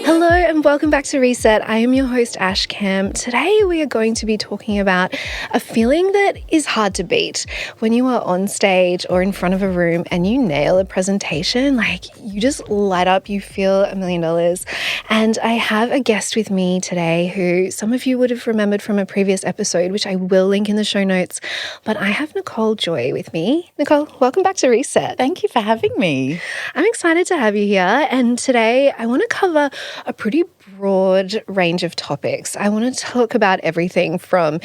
Hello and welcome back to Reset. I am your host, Ash Cam. Today we are going to be talking about a feeling that is hard to beat. When you are on stage or in front of a room and you nail a presentation, like you just light up, you feel $1 million. And I have a guest with me today who some of you would have remembered from a previous episode, which I will link in the show notes. But I have Nicole Joy with me. Nicole, welcome back to Reset. Thank you for having me. I'm excited to have you here. And today I want to cover a pretty broad range of topics. I want to talk about everything from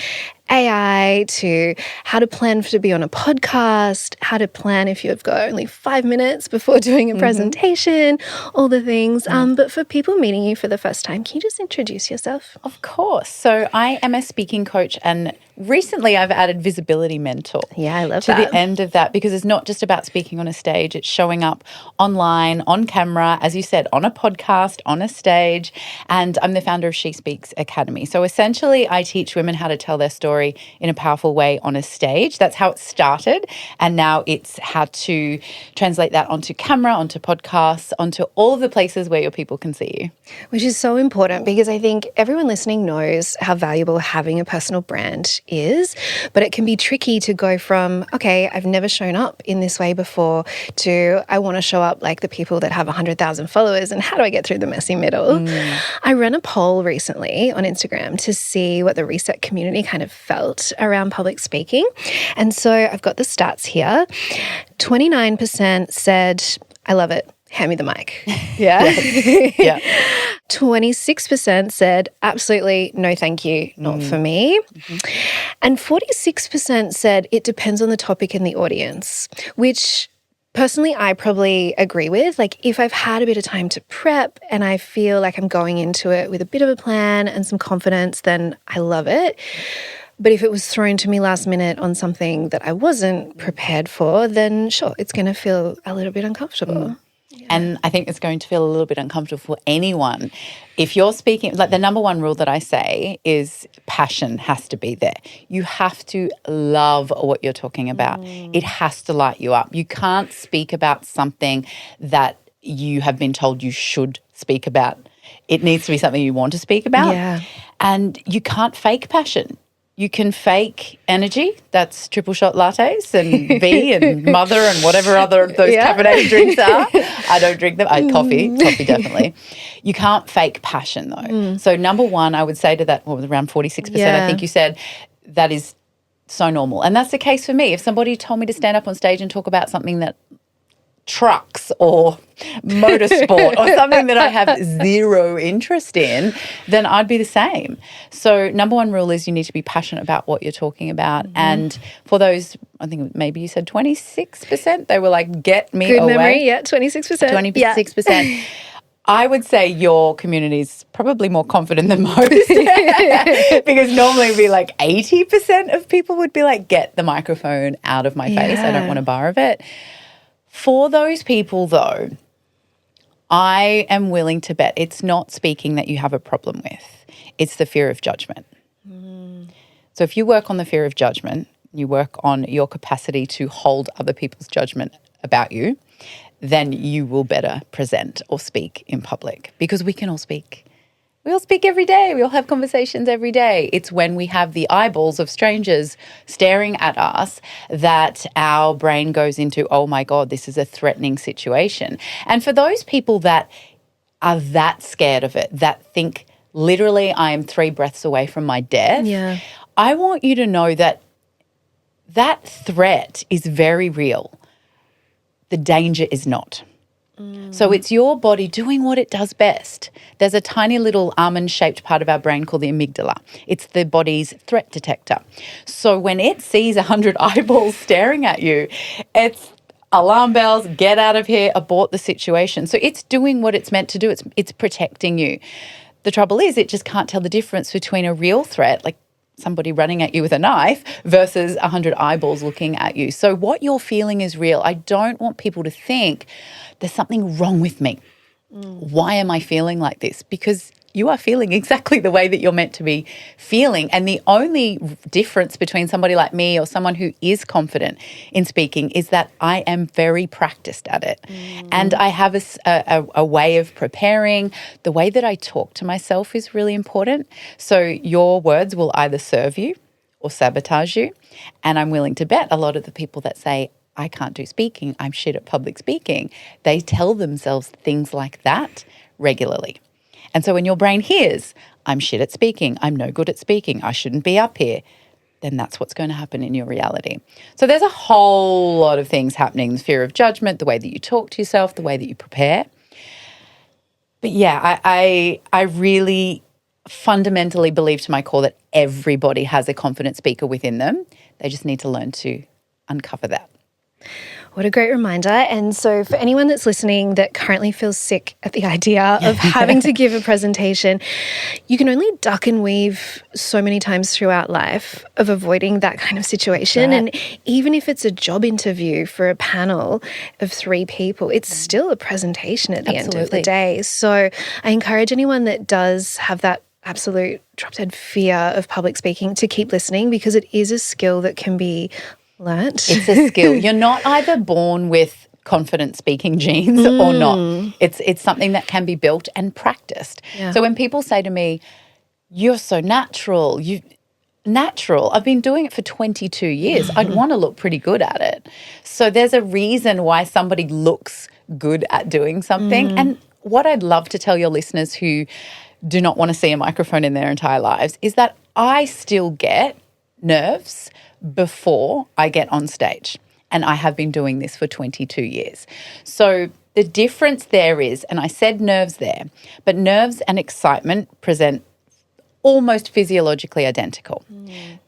AI to how to plan to be on a podcast, how to plan if you've got only 5 minutes before doing a presentation, all the things. But for people meeting you for the first time, can you just introduce yourself? Of course. So I am a speaking coach and recently I've added visibility mentor. Yeah, I love to that. the end of that, because it's not just about speaking on a stage, it's showing up online, on camera, as you said, on a podcast, on a stage. And I'm the founder of She Speaks Academy. So essentially I teach women how to tell their story in a powerful way on a stage. That's how it started. And now it's how to translate that onto camera, onto podcasts, onto all of the places where your people can see you. Which is so important because I think everyone listening knows how valuable having a personal brand is, but it can be tricky to go from, okay, I've never shown up in this way before to I want to show up like the people that have 100,000 followers and how do I get through the messy middle? I ran a poll recently on Instagram to see what the Reset community kind of felt around public speaking. And so I've got the stats here. 29% said, I love it. Hand me the mic. Yeah. Yeah. 26% said, absolutely, no thank you, not for me. And 46% said, it depends on the topic and the audience, which personally I probably agree with. Like if I've had a bit of time to prep and I feel like I'm going into it with a bit of a plan and some confidence, then I love it. But if it was thrown to me last minute on something that I wasn't prepared for, then sure, it's going to feel a little bit uncomfortable. And I think it's going to feel a little bit uncomfortable for anyone. If you're speaking, like the number one rule that I say is passion has to be there. You have to love what you're talking about. It has to light you up. You can't speak about something that you have been told you should speak about. It needs to be something you want to speak about. Yeah. And you can't fake passion. You can fake energy, that's triple shot lattes and V and mother and whatever other those caffeinated drinks are. I don't drink them. Coffee definitely. You can't fake passion though. So number one, I would say to that, around 46%, I think you said, that is so normal. And that's the case for me. If somebody told me to stand up on stage and talk about something that trucks or motorsport or something that I have zero interest in, then I'd be the same. So number one rule is you need to be passionate about what you're talking about. And for those, I think maybe you said 26%, they were like, get me Good away. memory, 26%. 26%. I would say your community is probably more confident than most because normally it would be like 80% of people would be like, get the microphone out of my face. I don't want a bar of it. For those people, though, I am willing to bet it's not speaking that you have a problem with. It's the fear of judgment. So if you work on the fear of judgment, you work on your capacity to hold other people's judgment about you, then you will better present or speak in public because we can all speak. We all speak every day. We all have conversations every day. It's when we have the eyeballs of strangers staring at us that our brain goes into, oh my God, this is a threatening situation. And for those people that are that scared of it, that think literally I am 3 breaths away from my death, I want you to know that that threat is very real. The danger is not. So it's your body doing what it does best. There's a tiny little almond-shaped part of our brain called the amygdala. It's the body's threat detector. So when it sees 100 eyeballs staring at you, it's alarm bells, get out of here, abort the situation. So it's doing what it's meant to do. It's protecting you. The trouble is it just can't tell the difference between a real threat, like somebody running at you with a knife, versus 100 eyeballs looking at you. So what you're feeling is real. I don't want people to think there's something wrong with me. Why am I feeling like this? Because you are feeling exactly the way that you're meant to be feeling. And the only difference between somebody like me or someone who is confident in speaking is that I am very practiced at it. And I have a way of preparing. The way that I talk to myself is really important. So your words will either serve you or sabotage you. And I'm willing to bet a lot of the people that say, I can't do speaking, I'm shit at public speaking, they tell themselves things like that regularly. And so when your brain hears, I'm shit at speaking, I'm no good at speaking, I shouldn't be up here, then that's what's going to happen in your reality. So there's a whole lot of things happening, the fear of judgment, the way that you talk to yourself, the way that you prepare. But yeah, I really fundamentally believe to my core that everybody has a confident speaker within them. They just need to learn to uncover that. What a great reminder. And so for anyone that's listening that currently feels sick at the idea of having to give a presentation, you can only duck and weave so many times throughout life of avoiding that kind of situation. Right. And even if it's a job interview for a panel of 3 people, it's still a presentation at the end of the day. So I encourage anyone that does have that absolute drop-dead fear of public speaking to keep listening, because it is a skill that can be learnt. It's a skill. You're not either born with confident speaking genes or not. It's something that can be built and practiced. Yeah. So when people say to me, you're so natural, I've been doing it for 22 years. I'd want to look pretty good at it. So there's a reason why somebody looks good at doing something. And what I'd love to tell your listeners who do not want to see a microphone in their entire lives is that I still get nerves before I get on stage. And I have been doing this for 22 years. So the difference there is, and I said nerves there, but nerves and excitement present almost physiologically identical.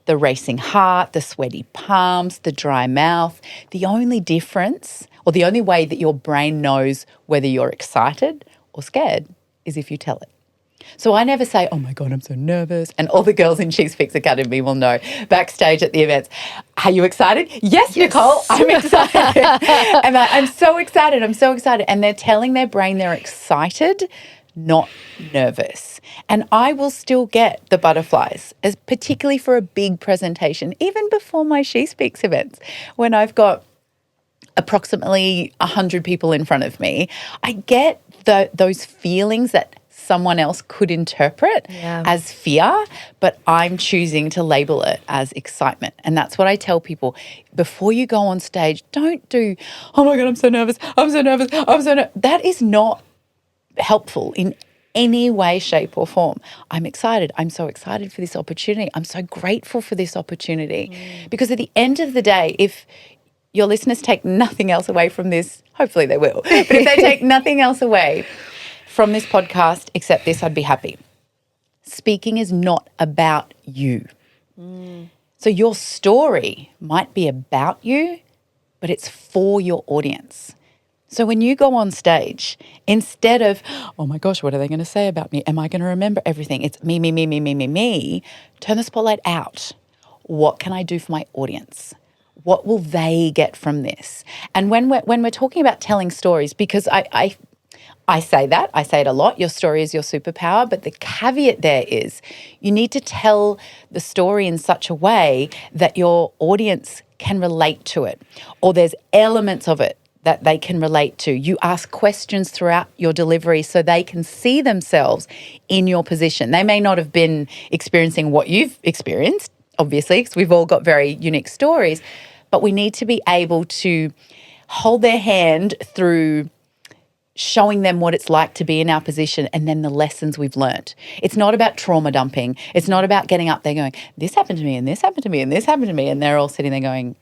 The racing heart, the sweaty palms, the dry mouth. The only difference, or the only way that your brain knows whether you're excited or scared, is if you tell it. So I never say, oh my God, I'm so nervous. And all the girls in She Speaks Academy will know backstage at the events, are you excited? Yes, Nicole, I'm excited. And I'm so excited. I'm so excited. And they're telling their brain they're excited, not nervous. And I will still get the butterflies, as particularly for a big presentation, even before my She Speaks events, when I've got approximately 100 people in front of me. I get those feelings that someone else could interpret as fear, but I'm choosing to label it as excitement. And that's what I tell people. Before you go on stage, don't do, oh my God, I'm so nervous, I'm so nervous, I'm so nervous. That is not helpful in any way, shape or form. I'm excited. I'm so excited for this opportunity. I'm so grateful for this opportunity. Because at the end of the day, if your listeners take nothing else away from this, hopefully they will, but if they take nothing else away from this podcast except this, I'd be happy. Speaking is not about you. So your story might be about you, but it's for your audience. So when you go on stage, instead of, oh my gosh, what are they going to say about me? Am I going to remember everything? It's me, me, me, me, me, me, me. Turn the spotlight out. What can I do for my audience? What will they get from this? And when we're talking about telling stories, because I say that, I say it a lot, your story is your superpower, but the caveat there is you need to tell the story in such a way that your audience can relate to it, or there's elements of it that they can relate to. You ask questions throughout your delivery so they can see themselves in your position. They may not have been experiencing what you've experienced, obviously, because we've all got very unique stories, but we need to be able to hold their hand through showing them what it's like to be in our position and then the lessons we've learnt. It's not about trauma dumping. It's not about getting up there going, this happened to me and this happened to me and this happened to me, and they're all sitting there going,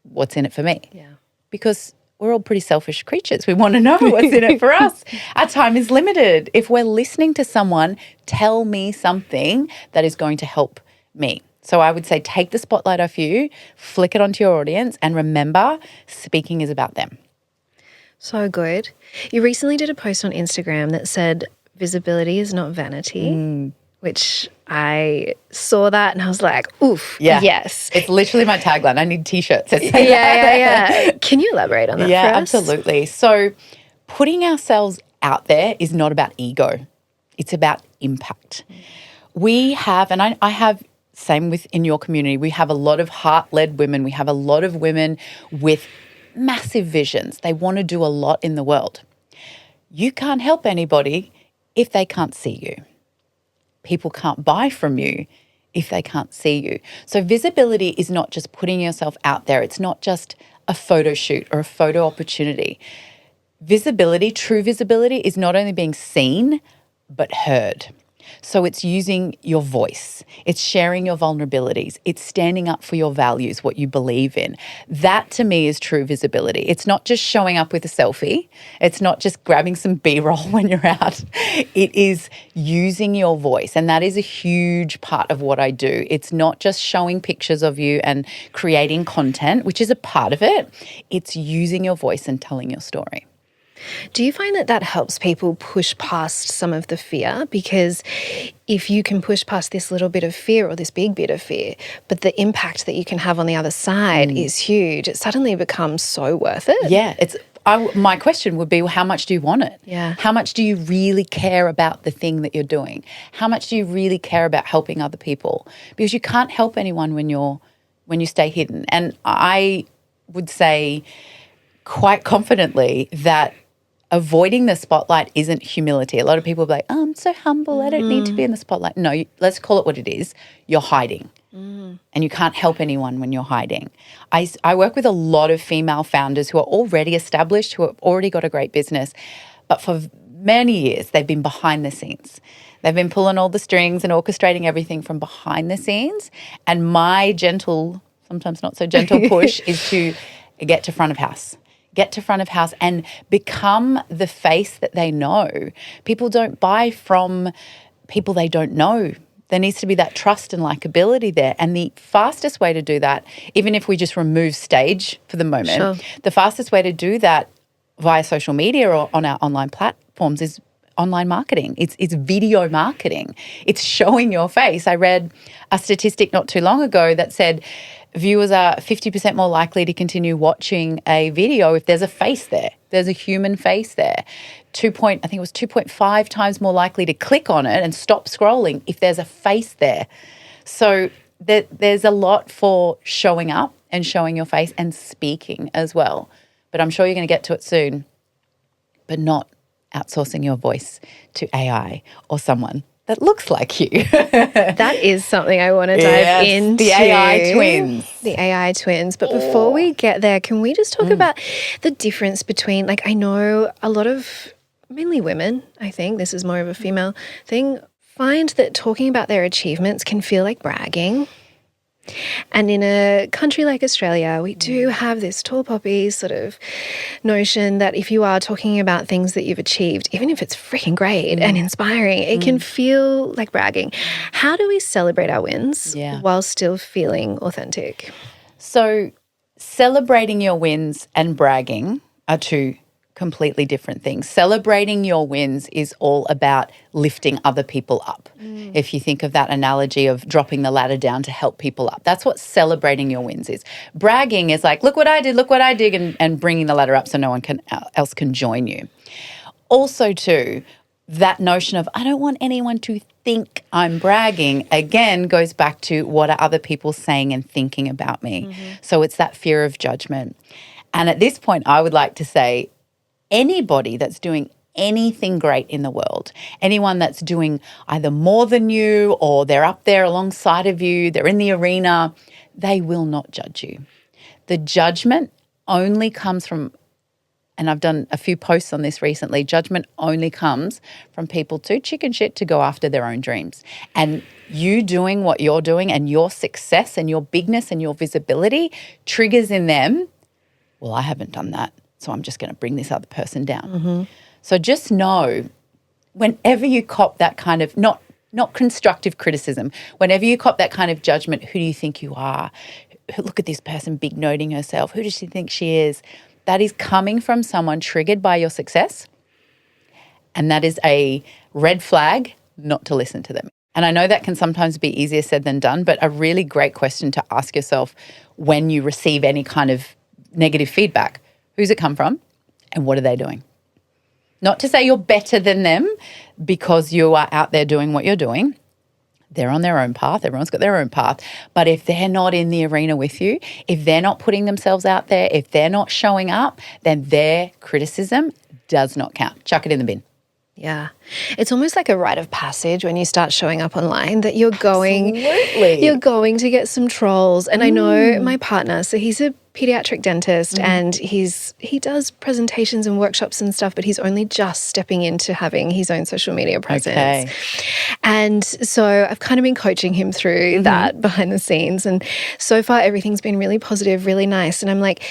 what's in it for me? Yeah. Because we're all pretty selfish creatures. We want to know what's in it for us. Our time is limited. If we're listening to someone tell me something that is going to help me. So I would say take the spotlight off you, flick it onto your audience, and remember, speaking is about them. So good. You recently did a post on Instagram that said visibility is not vanity, which I saw that and I was like, oof, yes. It's literally my tagline. I need T-shirts that say that. Yeah. Can you elaborate on that for us? Absolutely. So putting ourselves out there is not about ego. It's about impact. We have, and I have, same within your community, we have a lot of heart-led women. We have a lot of women with massive visions. They want to do a lot in the world. You can't help anybody if they can't see you. People can't buy from you if they can't see you. So visibility is not just putting yourself out there. It's not just a photo shoot or a photo opportunity. Visibility, true visibility, is not only being seen, but heard. So it's using your voice. It's sharing your vulnerabilities. It's standing up for your values, what you believe in. That to me is true visibility. It's not just showing up with a selfie. It's not just grabbing some B-roll when you're out. It is using your voice. And that is a huge part of what I do. It's not just showing pictures of you and creating content, which is a part of it. It's using your voice and telling your story. Do you find that that helps people push past some of the fear? Because if you can push past this little bit of fear or this big bit of fear, but the impact that you can have on the other side is huge, it suddenly becomes so worth it. Yeah, my question would be, well, how much do you want it? Yeah. How much do you really care about the thing that you're doing? How much do you really care about helping other people? Because you can't help anyone when you stay hidden. And I would say quite confidently that avoiding the spotlight isn't humility. A lot of people are like, oh, I'm so humble. I don't need to be in the spotlight. No, let's call it what it is. You're hiding. And you can't help anyone when you're hiding. I work with a lot of female founders who are already established, who have already got a great business. But for many years, they've been behind the scenes. They've been pulling all the strings and orchestrating everything from behind the scenes. And my gentle, sometimes not so gentle push is to get to front of house. Get to front of house and become the face that they know. People don't buy from people they don't know. There needs to be that trust and likability there. And the fastest way to do that, even if we just remove stage for the moment, the fastest way to do that via social media or on our online platforms is online marketing. It's video marketing. It's showing your face. I read a statistic not too long ago that said viewers are 50% more likely to continue watching a video if there's a face there. There's a human face there. I think it was 2.5 times more likely to click on it and stop scrolling if there's a face there. So there's a lot for showing up and showing your face and speaking as well. But I'm sure you're going to get to it soon, but not outsourcing your voice to AI or someone that looks like you. That is something I want to dive into. The AI twins. The AI twins. But before we get there, can we just talk about the difference between, like, I know a lot of, mainly women, I think, this is more of a female thing, find that talking about their achievements can feel like bragging. And in a country like Australia, we do have this tall poppy sort of notion that if you are talking about things that you've achieved, even if it's freaking great and inspiring, it can feel like bragging. How do we celebrate our wins while still feeling authentic? So celebrating your wins and bragging are two completely different things. Celebrating your wins is all about lifting other people up. If you think of that analogy of dropping the ladder down to help people up, that's what celebrating your wins is. Bragging is like, look what I did, and bringing the ladder up so no one else can join you. Also too, that notion of I don't want anyone to think I'm bragging, again, goes back to what are other people saying and thinking about me. So it's that fear of judgment. And at this point, I would like to say, anybody that's doing anything great in the world, anyone that's doing either more than you or they're up there alongside of you, they're in the arena, they will not judge you. The judgment only comes from, and I've done a few posts on this recently, judgment only comes from people too chicken shit to go after their own dreams. And you doing what you're doing and your success and your bigness and your visibility triggers in them, well, I haven't done that, so I'm just going to bring this other person down. So just know, whenever you cop that kind of, not constructive criticism, whenever you cop that kind of judgment, who do you think you are? Look at this person big noting herself. Who does she think she is? That is coming from someone triggered by your success, and that is a red flag not to listen to them. And I know that can sometimes be easier said than done, but a really great question to ask yourself when you receive any kind of negative feedback. Who's it come from and what are they doing? Not to say you're better than them because you are out there doing what you're doing. They're on their own path. Everyone's got their own path. But if they're not in the arena with you, if they're not putting themselves out there, if they're not showing up, then their criticism does not count. Chuck it in the bin. Yeah. It's almost like a rite of passage when you start showing up online that you're going to get some trolls. And I know my partner, so he's a pediatric dentist and he does presentations and workshops and stuff, but he's only just stepping into having his own social media presence. Okay. And so I've kind of been coaching him through that behind the scenes. And so far everything's been really positive, really nice. And I'm like,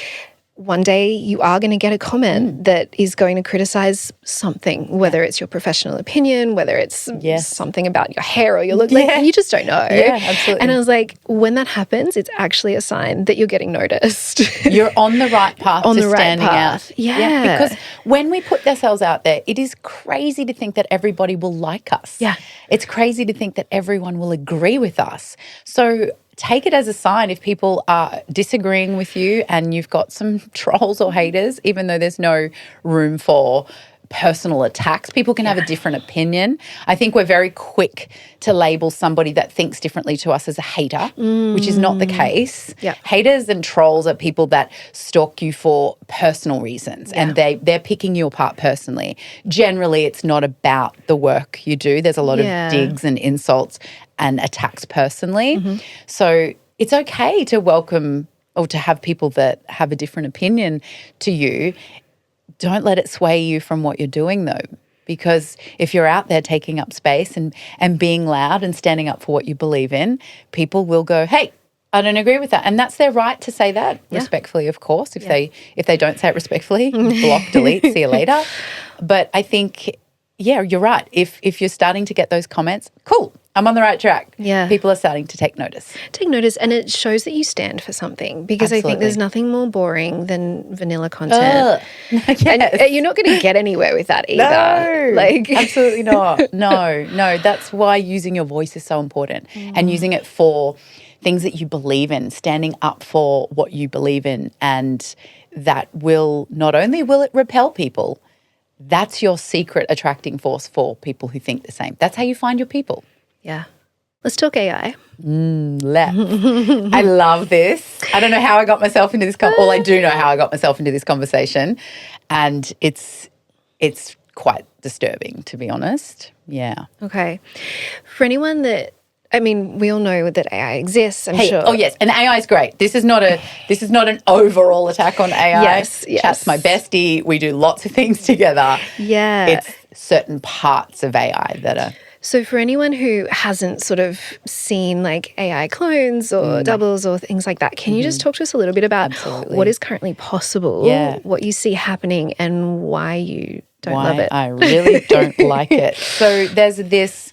one day you are going to get a comment that is going to criticize something, whether it's your professional opinion, whether it's something about your hair or your look. Like, you just don't know. Yeah, absolutely. And I was like, when that happens, it's actually a sign that you're getting noticed. You're on the right path to standing out. Yeah. Because when we put ourselves out there, it is crazy to think that everybody will like us. Yeah. It's crazy to think that everyone will agree with us. So take it as a sign if people are disagreeing with you and you've got some trolls or haters, even though there's no room for personal attacks. People can have a different opinion. I think we're very quick to label somebody that thinks differently to us as a hater, which is not the case. Yeah. Haters and trolls are people that stalk you for personal reasons and they're picking you apart personally. Generally, it's not about the work you do. There's a lot of digs and insults and attacks personally. So it's okay to welcome or to have people that have a different opinion to you. Don't let it sway you from what you're doing though, because if you're out there taking up space and being loud and standing up for what you believe in, people will go, hey, I don't agree with that. And that's their right to say that respectfully, of course. If they don't say it respectfully, block, delete, see you later. But I think, you're right. If you're starting to get those comments, cool. I'm on the right track. Yeah. People are starting to take notice. Take notice, and it shows that you stand for something, because I think there's nothing more boring than vanilla content. Yes. And you're not going to get anywhere with that either. No, absolutely not. No. That's why using your voice is so important and using it for things that you believe in, standing up for what you believe in, and that will not only will it repel people, that's your secret attracting force for people who think the same. That's how you find your people. Yeah. Let's talk AI. I love this. I don't know how I got myself into this. Well, I do know how I got myself into this conversation, and it's quite disturbing, to be honest. Yeah. Okay. For anyone that, I mean, we all know that AI exists, I'm sure. Oh, yes. And AI is great. This is not an overall attack on AI. Yes. Chat's my bestie. We do lots of things together. Yeah. It's certain parts of AI that are... So for anyone who hasn't sort of seen like AI clones or doubles or things like that, can you just talk to us a little bit about what is currently possible, what you see happening, and why you don't love it? I really don't like it. So there's this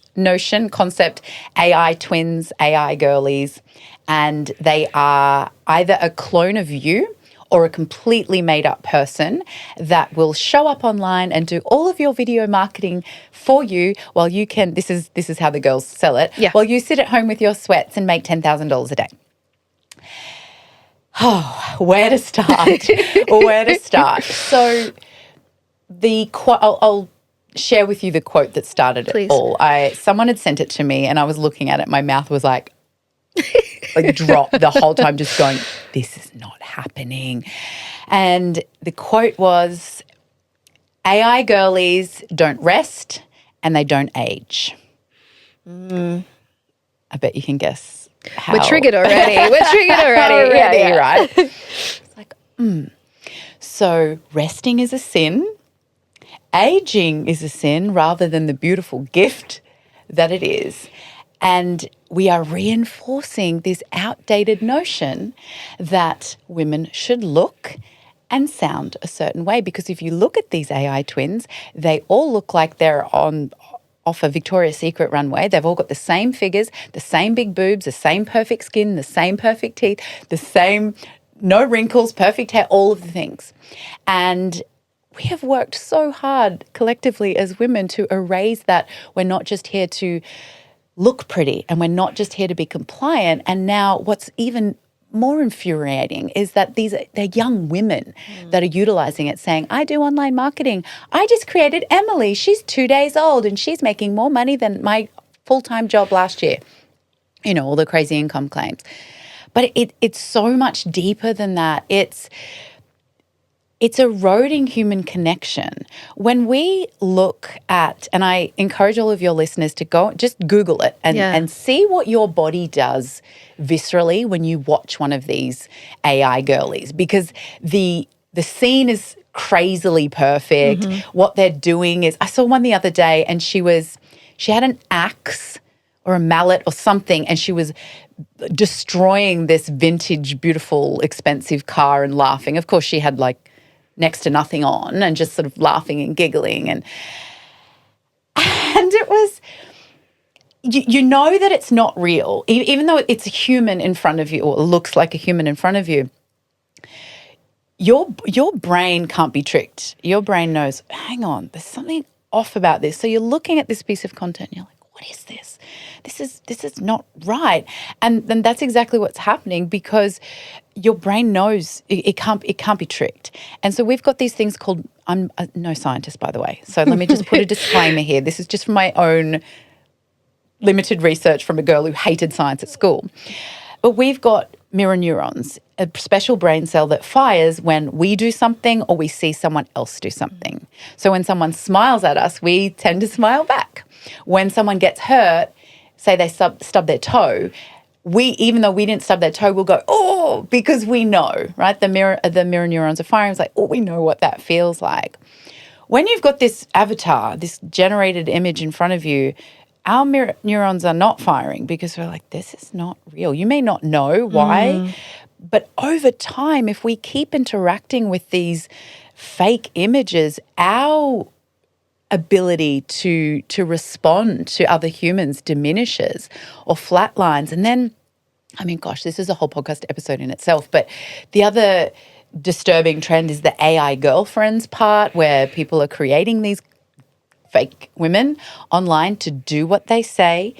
concept, AI twins, AI girlies, and they are either a clone of you or a completely made-up person that will show up online and do all of your video marketing for you while you can, this is how the girls sell it, while you sit at home with your sweats and make $10,000 a day. Oh, where to start? So I'll share with you the quote that started it all. Someone had sent it to me and I was looking at it. My mouth was like dropped the whole time, just going, this is not happening. And the quote was, AI girlies don't rest and they don't age. I bet you can guess how. We're triggered already. Right? It's like, So resting is a sin. Aging is a sin rather than the beautiful gift that it is. And we are reinforcing this outdated notion that women should look and sound a certain way. Because if you look at these AI twins, they all look like they're off a Victoria's Secret runway. They've all got the same figures, the same big boobs, the same perfect skin, the same perfect teeth, the same no wrinkles, perfect hair, all of the things. And we have worked so hard collectively as women to erase that. We're not just here to look pretty and we're not just here to be compliant. And now what's even more infuriating is that they're young women that are utilizing it, saying, I do online marketing. I just created Emily. She's 2 days old and she's making more money than my full-time job last year. You know, all the crazy income claims. But it's so much deeper than that. It's eroding human connection. When we look at, and I encourage all of your listeners to go, just Google it and see what your body does viscerally when you watch one of these AI girlies, because the scene is crazily perfect. What they're doing is, I saw one the other day and she had an axe or a mallet or something, and she was destroying this vintage, beautiful, expensive car and laughing. Of course, she had like next to nothing on and just sort of laughing and giggling. And it was, you know that it's not real, even though it's a human in front of you or looks like a human in front of you. Your brain can't be tricked. Your brain knows, hang on, there's something off about this. So you're looking at this piece of content and you're like, what is this? This is not right. And then that's exactly what's happening, because your brain knows it can't be tricked. And so we've got these things called, I'm no scientist, by the way, so let me just put a disclaimer here. This is just from my own limited research from a girl who hated science at school. But we've got mirror neurons, a special brain cell that fires when we do something or we see someone else do something. So when someone smiles at us, we tend to smile back. When someone gets hurt, say they stub their toe, even though we didn't stub their toe, we'll go, oh, because we know, right? The mirror neurons are firing. It's like, oh, we know what that feels like. When you've got this avatar, this generated image in front of you, our mirror neurons are not firing because we're like, this is not real. You may not know why, but over time, if we keep interacting with these fake images, our ability to respond to other humans diminishes or flatlines. And then, I mean, gosh, this is a whole podcast episode in itself, but the other disturbing trend is the AI girlfriends part, where people are creating these fake women online to do what they say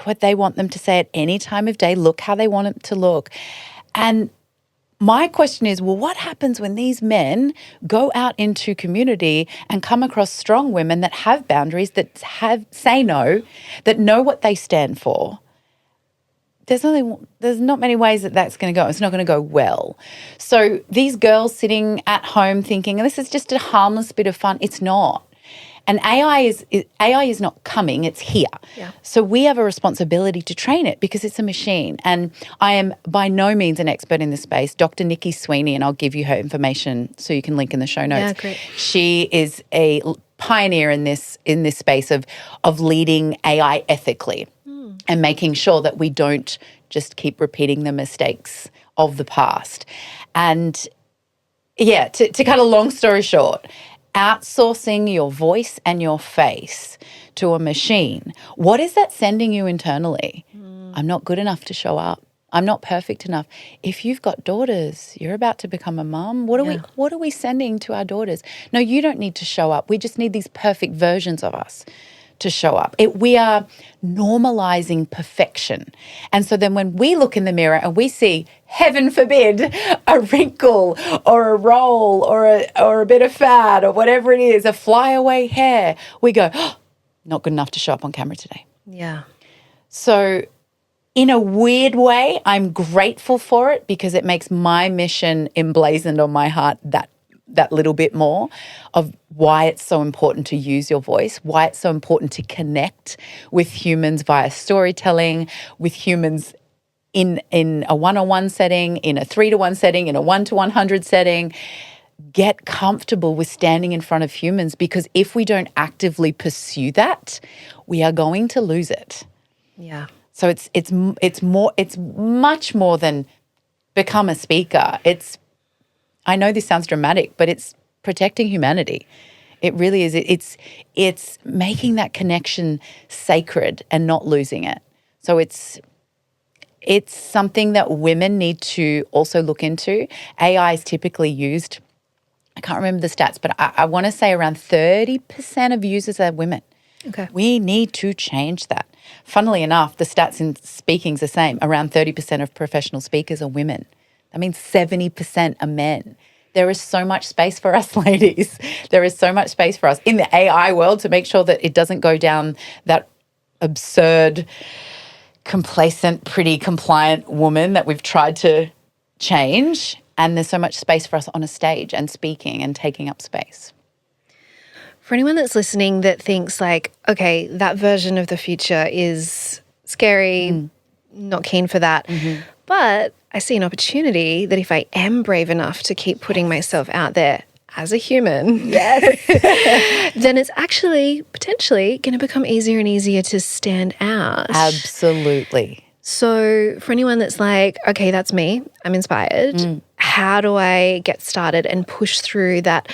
what they want them to say at any time of day, look how they want it to look. And my question is, well, what happens when these men go out into community and come across strong women that have boundaries, that say no, that know what they stand for? There's not many ways that that's going to go. It's not going to go well. So these girls sitting at home thinking, this is just a harmless bit of fun. It's not. And AI is not coming, it's here. Yeah. So we have a responsibility to train it because it's a machine. And I am by no means an expert in this space. Dr. Nikki Sweeney, and I'll give you her information so you can link in the show notes. Yeah, great. She is a pioneer in this space of leading AI ethically and making sure that we don't just keep repeating the mistakes of the past. And yeah, to cut a long story short, outsourcing your voice and your face to a machine, what is that sending you internally? I'm not good enough to show up. I'm not perfect enough. If you've got daughters, you're about to become a mum, what are we sending to our daughters? No, you don't need to show up. We just need these perfect versions of us to show up. We are normalizing perfection. And so then when we look in the mirror and we see, heaven forbid, a wrinkle or a roll or a bit of fat or whatever it is, a flyaway hair, we go, oh, not good enough to show up on camera today. Yeah. So in a weird way, I'm grateful for it because it makes my mission emblazoned on my heart that little bit more of why it's so important to use your voice, why it's so important to connect with humans via storytelling, with humans in a one-on-one setting, in a 3-to-1 setting, in a 1-to-100 setting. Get comfortable with standing in front of humans, because if we don't actively pursue that, we are going to lose it. Yeah. So it's much more than become a speaker. I know this sounds dramatic, but it's protecting humanity. It really is. It's making that connection sacred and not losing it. So it's something that women need to also look into. AI is typically used, I can't remember the stats, but I want to say around 30% of users are women. Okay. We need to change that. Funnily enough, the stats in speaking's the same. Around 30% of professional speakers are women. That means 70% are men. There is so much space for us, ladies. There is so much space for us in the AI world to make sure that it doesn't go down that absurd, complacent, pretty, compliant woman that we've tried to change. And there's so much space for us on a stage and speaking and taking up space. For anyone that's listening that thinks like, okay, that version of the future is scary, not keen for that, but I see an opportunity that if I am brave enough to keep putting myself out there as a human, then it's actually potentially going to become easier and easier to stand out. Absolutely. So for anyone that's like, okay, that's me, I'm inspired, how do I get started and push through that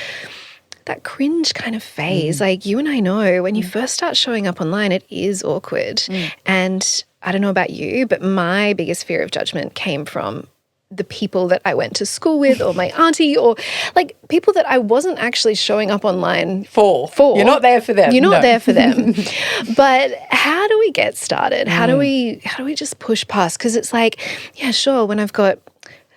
cringe kind of phase? Like you and I know when you first start showing up online, it is awkward. And I don't know about you, but my biggest fear of judgment came from the people that I went to school with or my auntie or like people that I wasn't actually showing up online for. You're not there for them. You're not there for them. But how do we get started? How do we just push past? Because it's like, yeah, sure, when I've got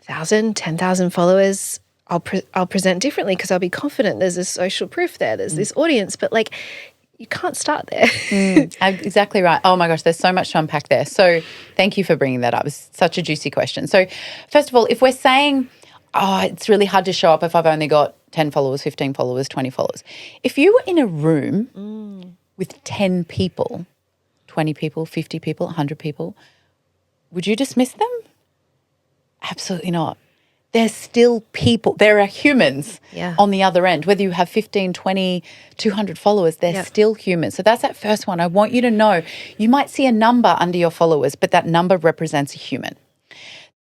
1,000, 10,000 followers, I'll present differently because I'll be confident there's this social proof there, there's this audience, but like you can't start there. Exactly right. Oh my gosh, there's so much to unpack there. So thank you for bringing that up. It's such a juicy question. So first of all, if we're saying, oh, it's really hard to show up if I've only got 10 followers, 15 followers, 20 followers. If you were in a room with 10 people, 20 people, 50 people, 100 people, would you dismiss them? Absolutely not. There's still people. There are humans on the other end. Whether you have 15, 20, 200 followers, they're still humans. So that's that first one. I want you to know you might see a number under your followers, but that number represents a human.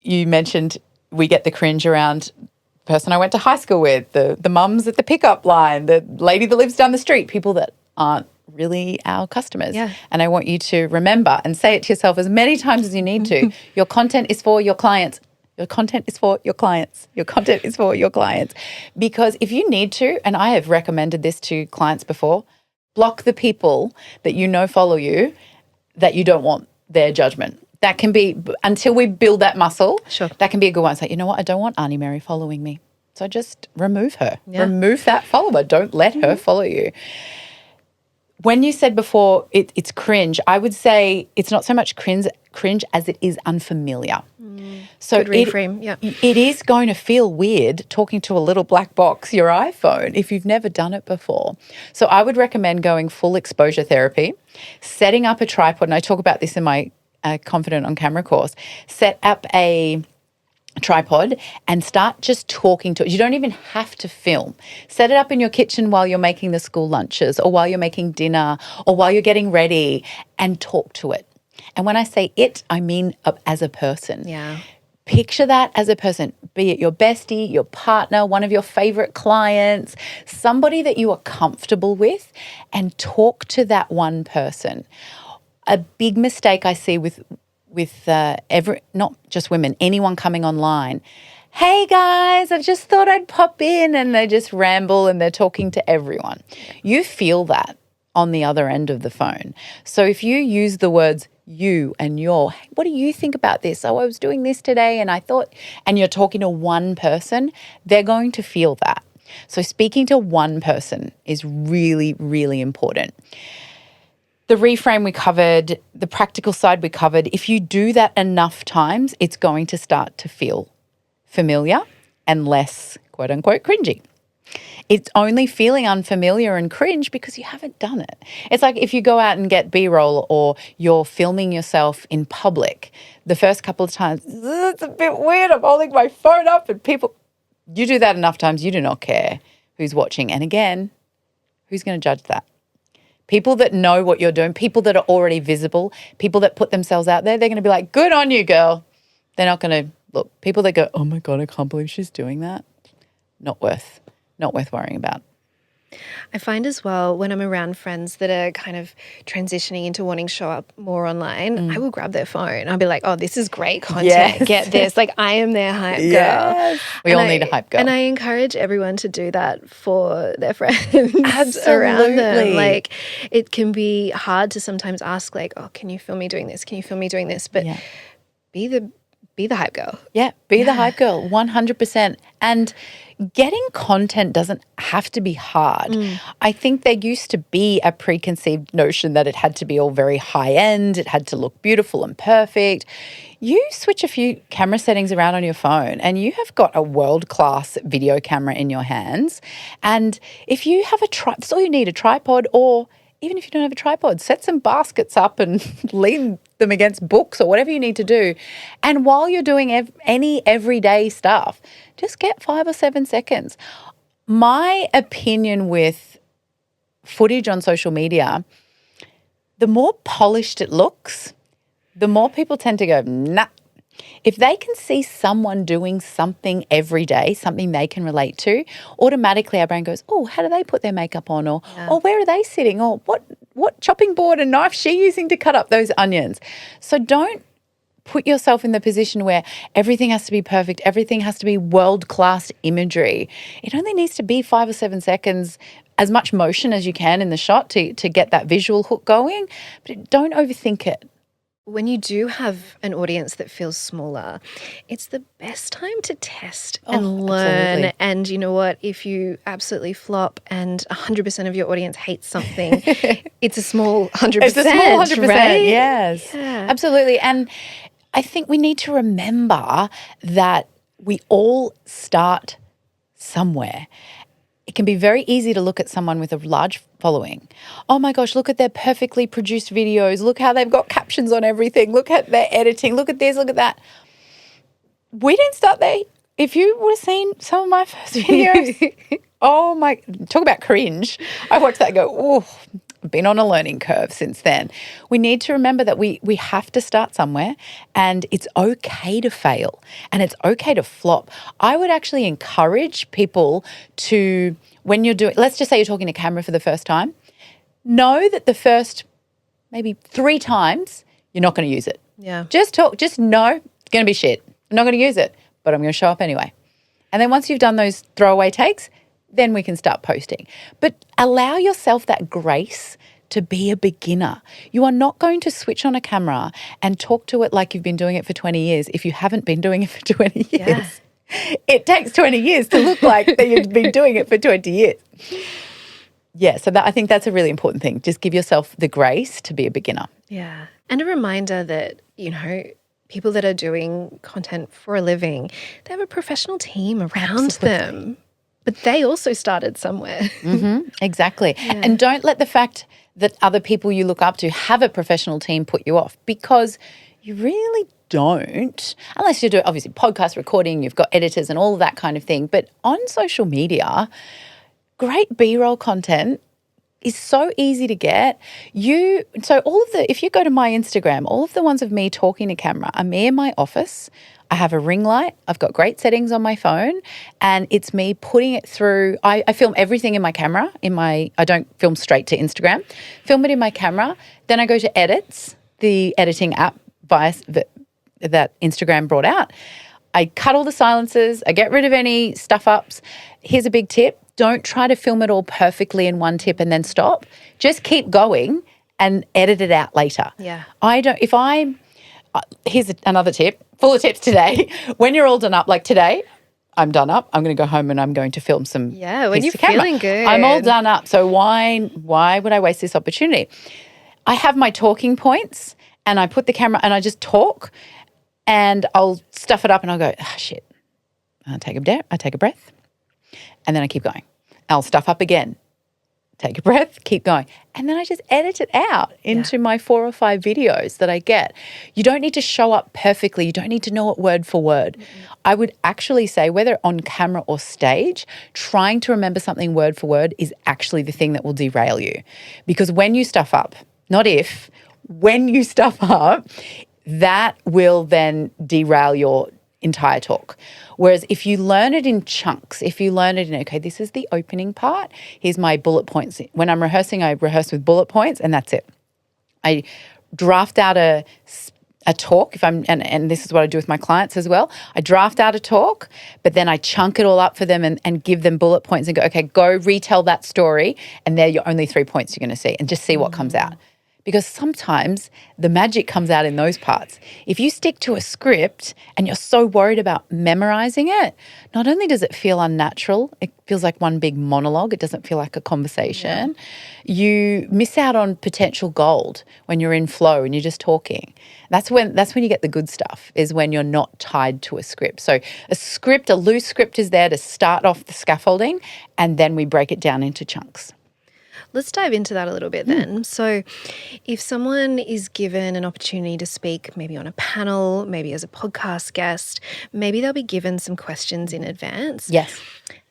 You mentioned we get the cringe around the person I went to high school with, the mums at the pickup line, the lady that lives down the street, people that aren't really our customers. Yeah. And I want you to remember and say it to yourself as many times as you need to. Your content is for your clients. Your content is for your clients. Your content is for your clients. Because if you need to, and I have recommended this to clients before, block the people that you know follow you that you don't want their judgment. That can be, until we build that muscle, that can be a good one. It's like, you know what, I don't want Auntie Mary following me. So just remove her. Yeah. Remove that follower. Don't let her follow you. When you said before it's cringe, I would say it's not so much cringe as it is unfamiliar. So good reframe, it is going to feel weird talking to a little black box, your iPhone, if you've never done it before. So I would recommend going full exposure therapy, setting up a tripod, and I talk about this in my Confident on Camera course. Set up a tripod and start just talking to it. You don't even have to film. Set it up in your kitchen while you're making the school lunches or while you're making dinner or while you're getting ready and talk to it. And when I say it, I mean as a person. Yeah. Picture that as a person, be it your bestie, your partner, one of your favorite clients, somebody that you are comfortable with, and talk to that one person. A big mistake I see with not just women, anyone coming online. Hey guys, I just thought I'd pop in, and they just ramble and they're talking to everyone. You feel that on the other end of the phone. So if you use the words you and your, hey, what do you think about this? Oh, I was doing this today and I thought, and you're talking to one person, they're going to feel that. So speaking to one person is really, really important. The reframe we covered, the practical side we covered. If you do that enough times, it's going to start to feel familiar and less, quote unquote, cringy. It's only feeling unfamiliar and cringe because you haven't done it. It's like if you go out and get B-roll or you're filming yourself in public, the first couple of times, it's a bit weird. I'm holding my phone up and people, you do that enough times, you do not care who's watching. And again, who's going to judge that? People that know what you're doing, people that are already visible, people that put themselves out there, they're going to be like, good on you, girl. They're not going to look. People that go, oh my God, I can't believe she's doing that. Not worth worrying about. I find as well when I'm around friends that are kind of transitioning into wanting to show up more online, I will grab their phone. I'll be like, oh, this is great content. Yes. Get this. Like, I am their hype girl. Yes. We all need a hype girl. And I encourage everyone to do that for their friends Absolutely. around them. Like, it can be hard to sometimes ask, like, oh, can you film me doing this? Can you film me doing this? But be the hype girl. Yeah, be the hype girl, 100%. And getting content doesn't have to be hard. I think there used to be a preconceived notion that it had to be all very high end, it had to look beautiful and perfect. You switch a few camera settings around on your phone and you have got a world-class video camera in your hands. And if you have that's all you need, a tripod, or even if you don't have a tripod, set some baskets up and lean them against books or whatever you need to do. And while you're doing any everyday stuff, just get 5 or 7 seconds. My opinion with footage on social media, the more polished it looks, the more people tend to go, nah. If they can see someone doing something every day, something they can relate to, automatically our brain goes, oh, how do they put their makeup on? Or where are they sitting? Or what chopping board and knife she using to cut up those onions? So don't put yourself in the position where everything has to be perfect, everything has to be world-class imagery. It only needs to be 5 or 7 seconds, as much motion as you can in the shot to get that visual hook going, but don't overthink it. When you do have an audience that feels smaller, it's the best time to test and learn. Absolutely. And you know what? If you absolutely flop and 100% of your audience hates something, it's a small 100%. It's a small 100%, right? yes. Yeah. Absolutely. And I think we need to remember that we all start somewhere. It can be very easy to look at someone with a large following. Oh my gosh, look at their perfectly produced videos. Look how they've got captions on everything. Look at their editing. Look at this, look at that. We didn't start there. If you would have seen some of my first videos, oh my, talk about cringe. I watched that and go, oh, I've been on a learning curve since then. We need to remember that we have to start somewhere and it's okay to fail and it's okay to flop. I would actually encourage people to, when you're doing, let's just say you're talking to camera for the first time, know that the first maybe 3 times you're not going to use it. Yeah. Just know it's going to be shit. I'm not going to use it, but I'm going to show up anyway. And then once you've done those throwaway takes, then we can start posting. But allow yourself that grace to be a beginner. You are not going to switch on a camera and talk to it like you've been doing it for 20 years if you haven't been doing it for 20 years. Yeah. It takes 20 years to look like that you've been doing it for 20 years. Yeah, so I think that's a really important thing. Just give yourself the grace to be a beginner. Yeah. And a reminder that, people that are doing content for a living, they have a professional team around them. But they also started somewhere. Mm-hmm, exactly. Yeah. And don't let the fact that other people you look up to have a professional team put you off, because you really don't, unless you're doing obviously podcast recording, you've got editors and all of that kind of thing. But on social media, great B-roll content is so easy to get. If you go to my Instagram, all of the ones of me talking to camera are me in my office. I have a ring light. I've got great settings on my phone and it's me putting it through. I film everything in my camera. I don't film straight to Instagram. Film it in my camera. Then I go to edits, the editing app that Instagram brought out. I cut all the silences. I get rid of any stuff ups. Here's a big tip. Don't try to film it all perfectly in one tip and then stop. Just keep going and edit it out later. Yeah. Here's another tip, full of tips today. When you're all done up, like today, I'm done up. I'm going to go home and I'm going to film some. Yeah, when you're feeling good. I'm all done up. So why would I waste this opportunity? I have my talking points and I put the camera and I just talk and I'll stuff it up and I'll go, shit. I take a breath and then I keep going. I'll stuff up again. Take a breath, keep going. And then I just edit it out into my 4 or 5 videos that I get. You don't need to show up perfectly. You don't need to know it word for word. Mm-hmm. I would actually say, whether on camera or stage, trying to remember something word for word is actually the thing that will derail you. Because when you stuff up, when you stuff up, that will then derail your entire talk. Whereas if you learn it in chunks, if you learn it in, okay, this is the opening part, here's my bullet points. When I'm rehearsing, I rehearse with bullet points and that's it. I draft out a talk, if I'm and this is what I do with my clients as well. I draft out a talk, but then I chunk it all up for them and give them bullet points and go, okay, go retell that story, and they're your only 3 points you're going to see, and just see what comes out. Because sometimes the magic comes out in those parts. If you stick to a script and you're so worried about memorizing it, not only does it feel unnatural, it feels like one big monologue. It doesn't feel like a conversation. Yeah. You miss out on potential gold when you're in flow and you're just talking. That's when you get the good stuff, is when you're not tied to a script. So a loose script is there to start off the scaffolding, and then we break it down into chunks. Let's dive into that a little bit then. So if someone is given an opportunity to speak maybe on a panel, maybe as a podcast guest, maybe they'll be given some questions in advance. Yes.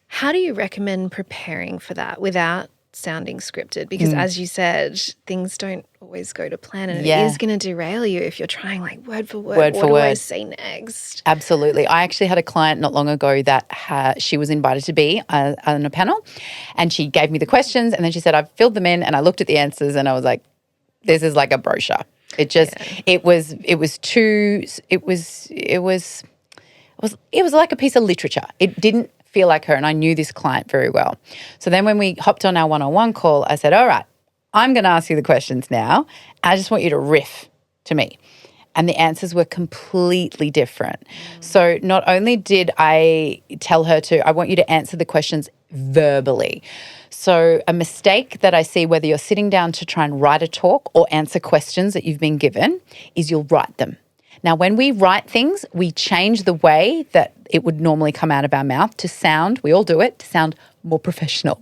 How do you recommend preparing for that without sounding scripted? Because as you said, things don't always go to plan, and it is going to derail you if you're trying like word for word. What do I say next? Absolutely. I actually had a client not long ago that she was invited to be on a panel, and she gave me the questions, and then she said, I've filled them in and I looked at the answers and I was like, this is like a brochure. It was like a piece of literature. It didn't feel like her, and I knew this client very well. So then when we hopped on our one-on-one call, I said, all right, I'm going to ask you the questions now. I just want you to riff to me. And the answers were completely different. So not only did I tell her I want you to answer the questions verbally. So a mistake that I see, whether you're sitting down to try and write a talk or answer questions that you've been given, is you'll write them. Now, when we write things, we change the way that it would normally come out of our mouth to sound, we all do it, to sound more professional.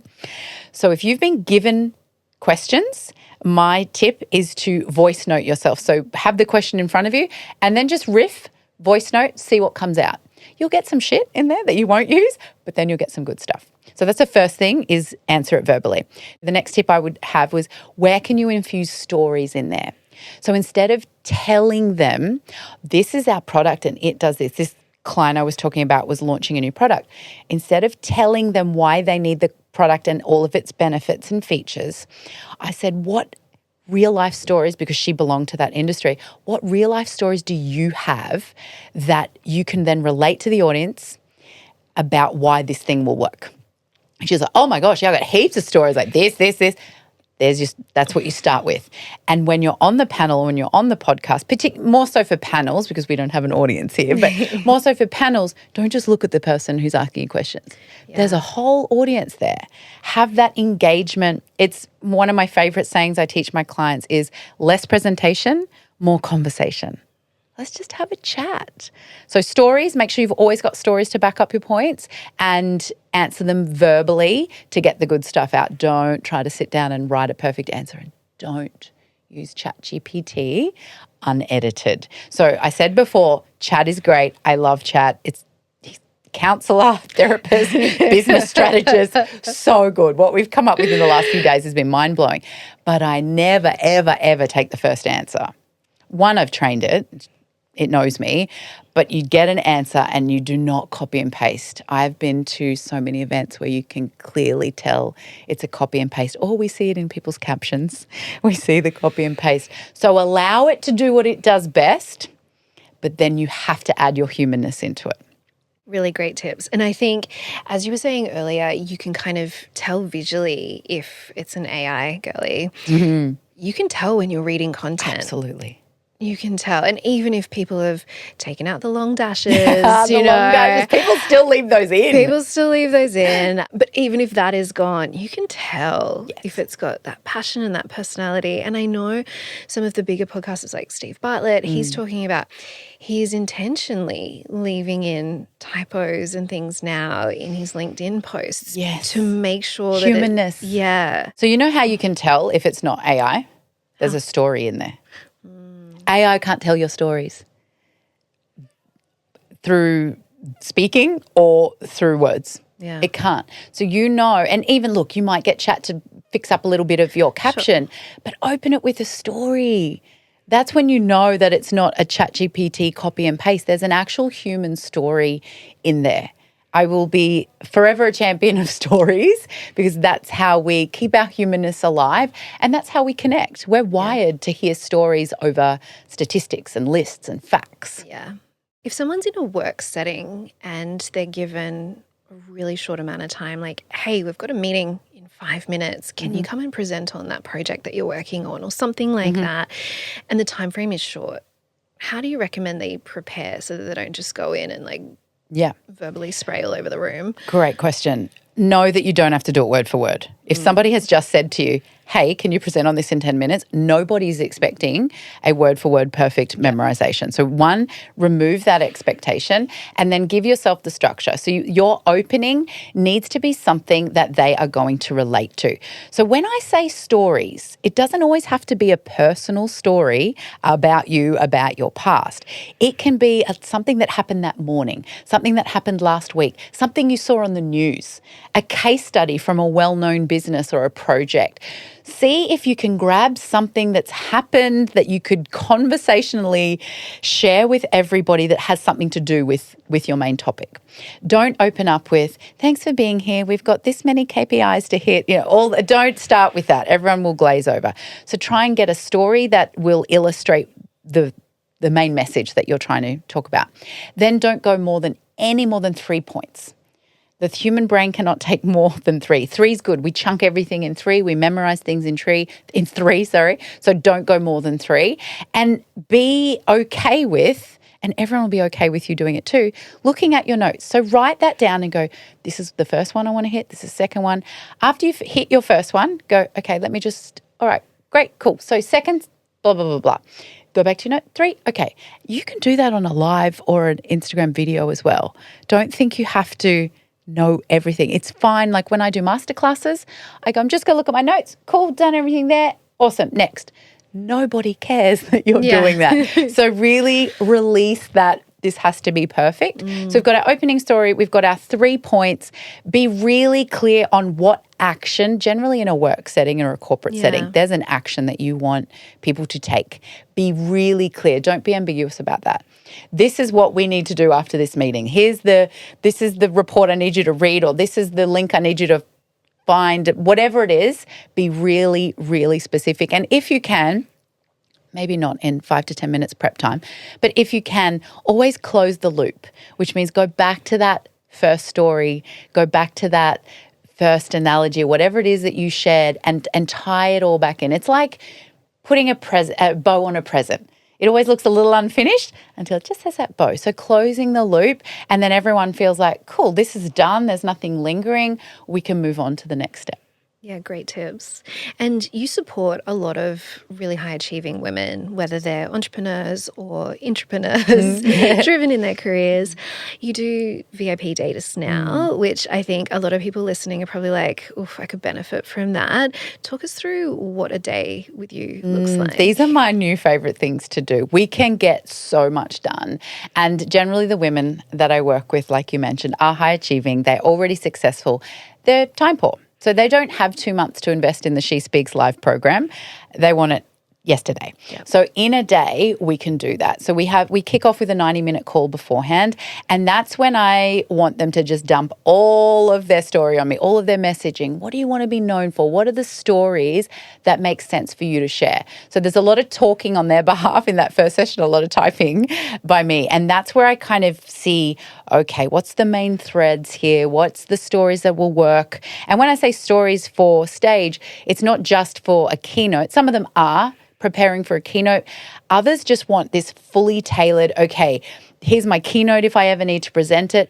So if you've been given questions, my tip is to voice note yourself. So have the question in front of you and then just riff, voice note, see what comes out. You'll get some shit in there that you won't use, but then you'll get some good stuff. So that's the first thing, is answer it verbally. The next tip I would have was, where can you infuse stories in there? So instead of telling them, this is our product and it does this, this client I was talking about was launching a new product. Instead of telling them why they need the product and all of its benefits and features, I said, what real life stories, because she belonged to that industry, what real life stories do you have that you can then relate to the audience about why this thing will work? And she was like, oh my gosh, yeah, I got heaps of stories like this. That's what you start with. And when you're on the panel, when you're on the podcast, more so for panels, because we don't have an audience here, but more so for panels, don't just look at the person who's asking you questions. Yeah. There's a whole audience there. Have that engagement. It's one of my favorite sayings I teach my clients is less presentation, more conversation. Let's just have a chat. So stories, make sure you've always got stories to back up your points, and answer them verbally to get the good stuff out. Don't try to sit down and write a perfect answer, and don't use ChatGPT unedited. So I said before, chat is great. I love chat. It's counselor, therapist, business strategist, so good. What we've come up with in the last few days has been mind-blowing. But I never, ever, ever take the first answer. One, I've trained it. It knows me, but you get an answer and you do not copy and paste. I've been to so many events where you can clearly tell it's a copy and paste, or we see it in people's captions. We see the copy and paste. So allow it to do what it does best, but then you have to add your humanness into it. Really great tips. And I think, as you were saying earlier, you can kind of tell visually if it's an AI girly. Mm-hmm. You can tell when you're reading content. Absolutely. You can tell. And even if people have taken out the long dashes, long dashes, people still leave those in. But even if that is gone, you can tell if it's got that passion and that personality. And I know some of the bigger podcasters like Steve Bartlett, he's talking about he is intentionally leaving in typos and things now in his LinkedIn posts to make sure that humanness. So you know how you can tell if it's not AI? There's a story in there. AI can't tell your stories through speaking or through words. Yeah. It can't. So and even look, you might get chat to fix up a little bit of your caption, but open it with a story. That's when you know that it's not a ChatGPT copy and paste. There's an actual human story in there. I will be forever a champion of stories because that's how we keep our humanness alive and that's how we connect. We're wired to hear stories over statistics and lists and facts. Yeah. If someone's in a work setting and they're given a really short amount of time, like, hey, we've got a meeting in 5 minutes. Can you come and present on that project that you're working on or something like that? And the time frame is short. How do you recommend they prepare so that they don't just go in and verbally spray all over the room? Great question. Know that you don't have to do it word for word. If somebody has just said to you, hey, can you present on this in 10 minutes? Nobody's expecting a word for word perfect memorization. So one, remove that expectation and then give yourself the structure. So your opening needs to be something that they are going to relate to. So when I say stories, it doesn't always have to be a personal story about you, about your past. It can be something that happened that morning, something that happened last week, something you saw on the news, a case study from a well-known business or a project. See if you can grab something that's happened that you could conversationally share with everybody that has something to do with your main topic. Don't open up with, thanks for being here. We've got this many KPIs to hit. Don't start with that. Everyone will glaze over. So try and get a story that will illustrate the main message that you're trying to talk about. Then don't go more than 3 points. The human brain cannot take more than 3. 3 is good. We chunk everything in 3. We memorize things in 3. So don't go more than 3. And be okay with, and everyone will be okay with you doing it too, looking at your notes. So write that down and go, this is the first one I want to hit. This is the second one. After you've hit your first one, go, okay, all right, great, cool. So second, blah, blah, blah, blah. Go back to your note. 3, okay. You can do that on a live or an Instagram video as well. Don't think you have to know everything. It's fine. Like when I do masterclasses, I go, I'm just going to look at my notes. Cool, done everything there. Awesome. Next. Nobody cares that you're doing that. So really release that this has to be perfect. So we've got our opening story. We've got our 3 points. Be really clear on what action, generally in a work setting or a corporate setting, there's an action that you want people to take. Be really clear. Don't be ambiguous about that. This is what we need to do after this meeting. This is the report I need you to read, or this is the link I need you to find. Whatever it is, be really, really specific. And if you can, maybe not in 5 to 10 minutes prep time, but if you can, always close the loop, which means go back to that first story, go back to that first analogy, whatever it is that you shared, and tie it all back in. It's like putting a bow on a present. It always looks a little unfinished until it just has that bow. So closing the loop, and then everyone feels like, cool, this is done. There's nothing lingering. We can move on to the next step. Yeah, great tips. And you support a lot of really high achieving women, whether they're entrepreneurs or intrapreneurs, driven in their careers. You do VIP datas now, which I think a lot of people listening are probably like, oof, I could benefit from that. Talk us through what a day with you looks like. These are my new favorite things to do. We can get so much done. And generally the women that I work with, like you mentioned, are high achieving. They're already successful. They're time poor. So they don't have 2 months to invest in the She Speaks Live program. They want it yesterday. Yep. So in a day, we can do that. So we kick off with a 90-minute call beforehand, and that's when I want them to just dump all of their story on me, all of their messaging. What do you want to be known for? What are the stories that make sense for you to share? So there's a lot of talking on their behalf in that first session, a lot of typing by me, and that's where I kind of see, okay, what's the main threads here? What's the stories that will work? And when I say stories for stage, it's not just for a keynote. Some of them are preparing for a keynote. Others just want this fully tailored, okay, here's my keynote if I ever need to present it.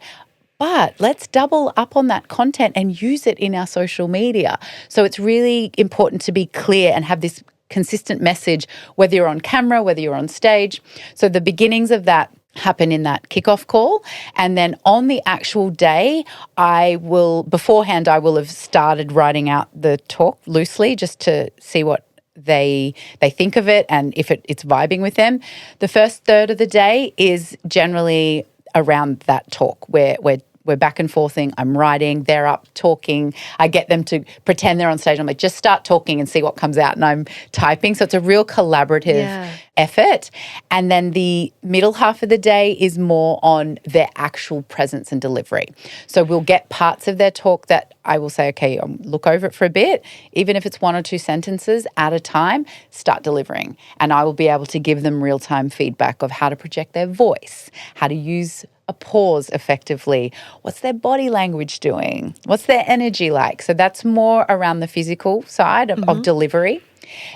But let's double up on that content and use it in our social media. So it's really important to be clear and have this consistent message, whether you're on camera, whether you're on stage. So the beginnings of that happen in that kickoff call. And then on the actual day, beforehand, I will have started writing out the talk loosely just to see what they think of it and if it's vibing with them. The first third of the day is generally around that talk where we're back and forthing. I'm writing, they're up talking. I get them to pretend they're on stage. I'm like, just start talking and see what comes out. And I'm typing. So it's a real collaborative effort. And then the middle half of the day is more on their actual presence and delivery. So we'll get parts of their talk that I will say, okay, look over it for a bit. Even if it's 1 or 2 sentences at a time, start delivering. And I will be able to give them real-time feedback of how to project their voice, how to use a pause effectively. What's their body language doing? What's their energy like? So that's more around the physical side of delivery.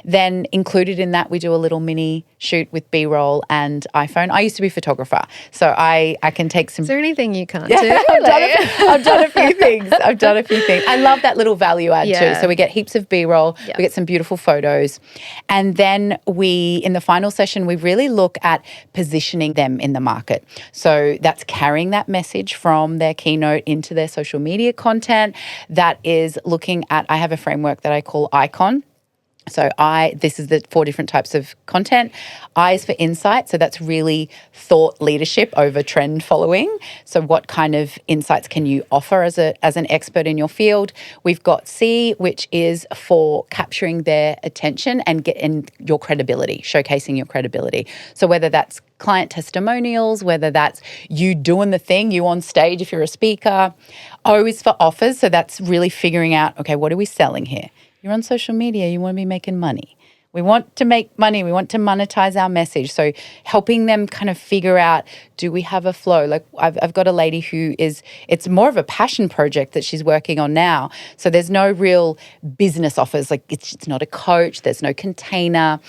Then included in that, we do a little mini shoot with B-roll and iPhone. I used to be a photographer, so I can take some. Is there anything you can't Yeah, do? I've done a few things. I love that little value add too. So we get heaps of B-roll, we get some beautiful photos. And then in the final session, we really look at positioning them in the market. So that's carrying that message from their keynote into their social media content. That is looking at, I have a framework that I call ICON. So this is the 4 different types of content. I is for insight. So that's really thought leadership over trend following. So what kind of insights can you offer as an expert in your field? We've got C, which is for capturing their attention and your credibility, showcasing your credibility. So whether that's client testimonials, whether that's you doing the thing, you on stage if you're a speaker. O is for offers. So that's really figuring out, okay, what are we selling here? You're on social media, you want to be making money. We want to make money. We want to monetize our message. So helping them kind of figure out, do we have a flow? Like I've got a lady it's more of a passion project that she's working on now. So there's no real business offers. Like it's not a coach, there's no container,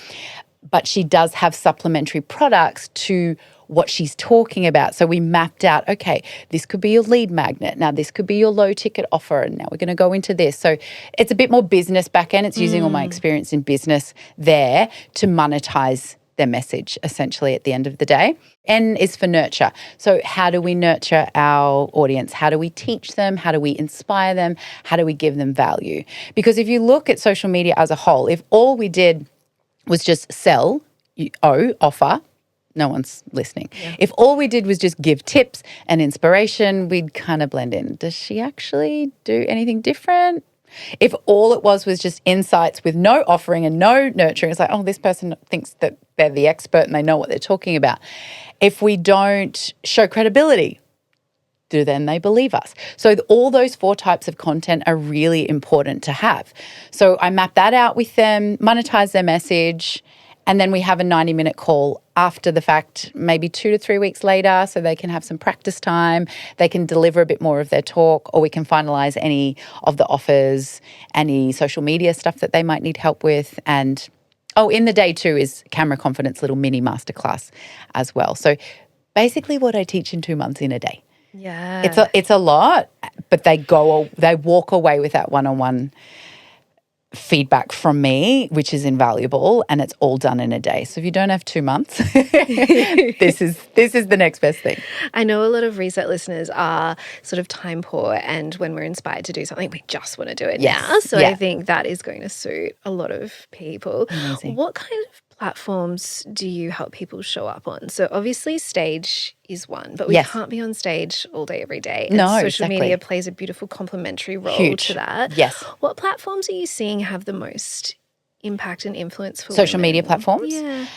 but she does have supplementary products to what she's talking about. So we mapped out, okay, this could be your lead magnet. Now this could be your low ticket offer. And now we're going to go into this. So it's a bit more business back end. It's using all my experience in business there to monetize their message essentially at the end of the day. N is for nurture. So how do we nurture our audience? How do we teach them? How do we inspire them? How do we give them value? Because if you look at social media as a whole, if all we did was just sell, offer, no one's listening. Yeah. If all we did was just give tips and inspiration, we'd kind of blend in. Does she actually do anything different? If all it was just insights with no offering and no nurturing, it's like, oh, this person thinks that they're the expert and they know what they're talking about. If we don't show credibility, do then they believe us? So all those 4 types of content are really important to have. So I map that out with them, monetize their message, and then we have a 90-minute call after the fact, maybe 2 to 3 weeks later, so they can have some practice time. They can deliver a bit more of their talk, or we can finalize any of the offers, any social media stuff that they might need help with. And, in the day too is camera confidence, little mini masterclass as well. So basically what I teach in 2 months in a day. Yeah. It's a lot, but they walk away with that one-on-one feedback from me, which is invaluable, and it's all done in a day. So if you don't have 2 months, this is the next best thing. I know a lot of reset listeners are sort of time poor, and when we're inspired to do something, we just want to do it now. So I think that is going to suit a lot of people. Amazing. What kind of platforms do you help people show up on? So obviously stage is one, but we can't be on stage all day, every day. And social media plays a beautiful complementary role to that. Yes. What platforms are you seeing have the most impact and influence for social women? media platforms? Yeah.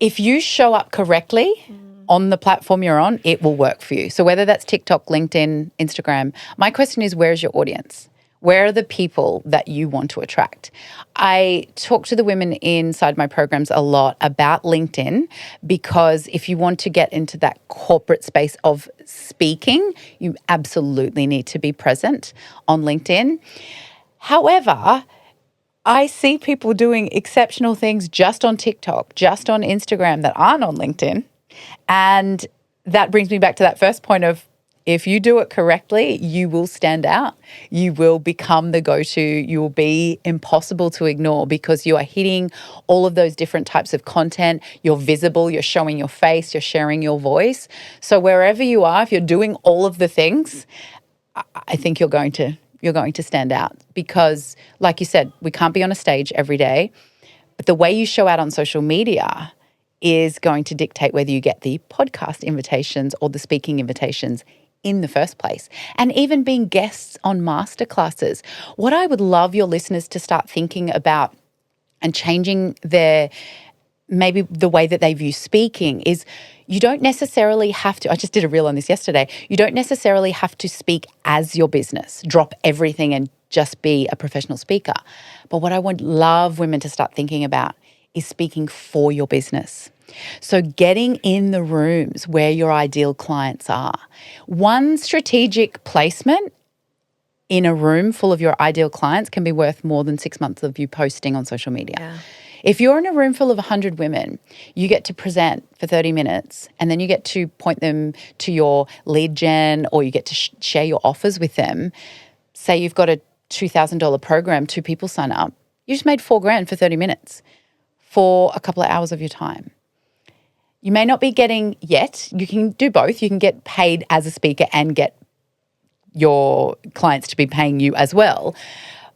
If you show up correctly on the platform you're on, it will work for you. So whether that's TikTok, LinkedIn, Instagram, my question is, where's your audience? Where are the people that you want to attract? I talk to the women inside my programs a lot about LinkedIn, because if you want to get into that corporate space of speaking, you absolutely need to be present on LinkedIn. However, I see people doing exceptional things just on TikTok, just on Instagram that aren't on LinkedIn. And that brings me back to that first point of, if you do it correctly, you will stand out. You will become the go-to. You will be impossible to ignore, because you are hitting all of those different types of content. You're visible, you're showing your face, you're sharing your voice. So wherever you are, if you're doing all of the things, I think you're going to stand out, because like you said, we can't be on a stage every day, but the way you show out on social media is going to dictate whether you get the podcast invitations or the speaking invitations in the first place. And even being guests on masterclasses. What I would love your listeners to start thinking about and changing their maybe the way that they view speaking is you don't necessarily have to, I just did a reel on this yesterday, you don't necessarily have to speak as your business, drop everything and just be a professional speaker. But what I would love women to start thinking about is speaking for your business. So getting in the rooms where your ideal clients are. One strategic placement in a room full of your ideal clients can be worth more than 6 months of you posting on social media. Yeah. If you're in a room full of 100 women, you get to present for 30 minutes and then you get to point them to your lead gen or you get to share your offers with them. Say you've got a $2,000 program, 2 people sign up. You just made $4,000 for 30 minutes for a couple of hours of your time. You may not be getting yet. You can do both. You can get paid as a speaker and get your clients to be paying you as well.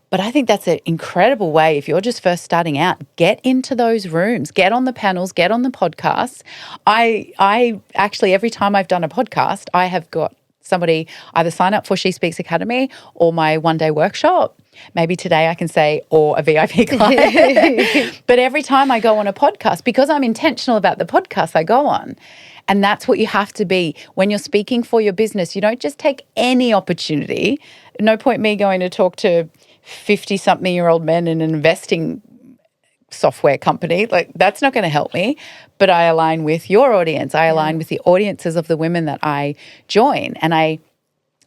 But I think that's an incredible way if you're just first starting out, get into those rooms, get on the panels, get on the podcasts. I actually, every time I've done a podcast, I have got somebody either sign up for She Speaks Academy or my one-day workshop. Maybe today I can say, or a VIP client. But every time I go on a podcast, because I'm intentional about the podcast I go on, and that's what you have to be when you're speaking for your business. You don't just take any opportunity. No point me going to talk to 50-something-year-old men in an investing software company. Like, that's not going to help me. But I align with your audience. I align with the audiences of the women that I join. And I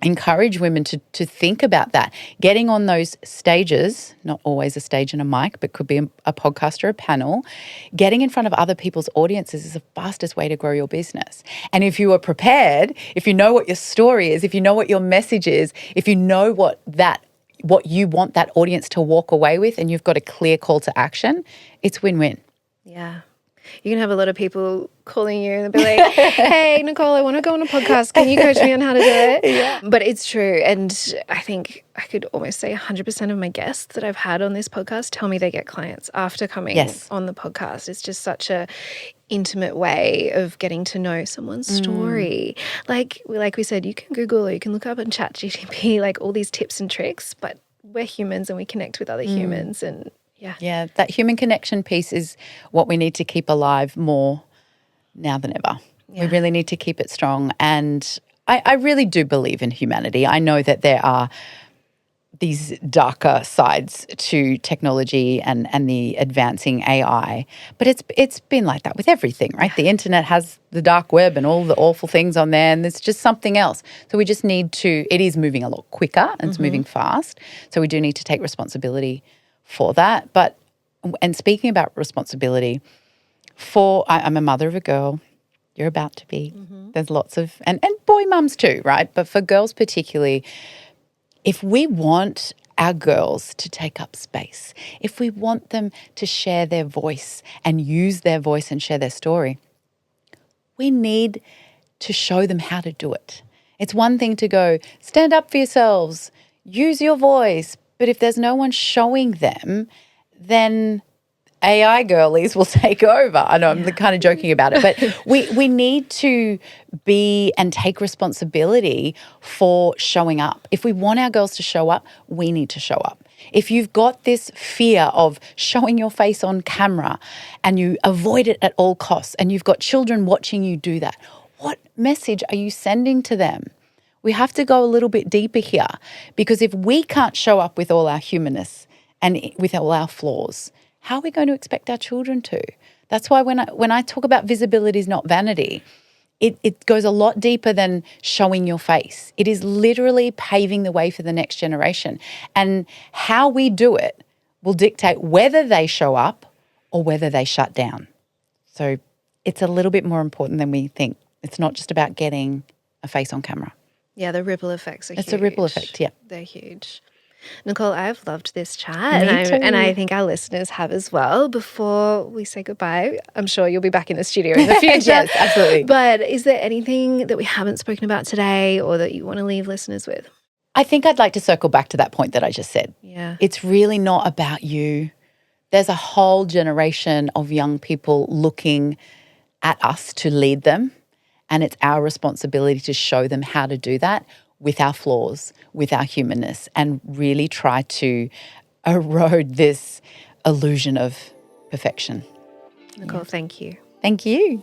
encourage women to think about that. Getting on those stages, not always a stage and a mic, but could be a podcast or a panel, getting in front of other people's audiences is the fastest way to grow your business. And if you are prepared, if you know what your story is, if you know what your message is, if you know what you want that audience to walk away with and you've got a clear call to action, it's win-win. Yeah. You're going to have a lot of people calling you and they'll be like, hey, Nicole, I want to go on a podcast. Can you coach me on how to do it? Yeah. But it's true. And I think I could almost say 100% of my guests that I've had on this podcast tell me they get clients after coming on the podcast. It's just such a intimate way of getting to know someone's story. Like we said, you can Google or you can look up on ChatGPT, like all these tips and tricks, but we're humans and we connect with other humans and yeah, that human connection piece is what we need to keep alive more now than ever. Yeah. We really need to keep it strong. And I really do believe in humanity. I know that there are these darker sides to technology and the advancing AI, but it's been like that with everything, right? The internet has the dark web and all the awful things on there, and there's just something else. So we just need to, it is moving a lot quicker and it's moving fast. So we do need to take responsibility for that. But, and speaking about responsibility, I'm a mother of a girl, you're about to be, there's lots of, and boy mums too, right? But for girls particularly, if we want our girls to take up space, if we want them to share their voice and use their voice and share their story, we need to show them how to do it. It's one thing to go, stand up for yourselves, use your voice, but if there's no one showing them, then AI girlies will take over. I know I'm kind of joking about it, but we need to be and take responsibility for showing up. If we want our girls to show up, we need to show up. If you've got this fear of showing your face on camera and you avoid it at all costs and you've got children watching you do that, what message are you sending to them? We have to go a little bit deeper here, because if we can't show up with all our humanness and with all our flaws, how are we going to expect our children to? That's why when I talk about visibility is not vanity, it goes a lot deeper than showing your face. It is literally paving the way for the next generation. And how we do it will dictate whether they show up or whether they shut down. So it's a little bit more important than we think. It's not just about getting a face on camera. Yeah, the ripple effects are huge. It's a ripple effect, yeah. They're huge. Nicole, I've loved this chat, and I think our listeners have as well. Before we say goodbye, I'm sure you'll be back in the studio in the future. Yes, absolutely. But is there anything that we haven't spoken about today or that you want to leave listeners with? I think I'd like to circle back to that point that I just said. Yeah. It's really not about you. There's a whole generation of young people looking at us to lead them, and it's our responsibility to show them how to do that with our flaws, with our humanness, and really try to erode this illusion of perfection. Nicole, thank you. Thank you.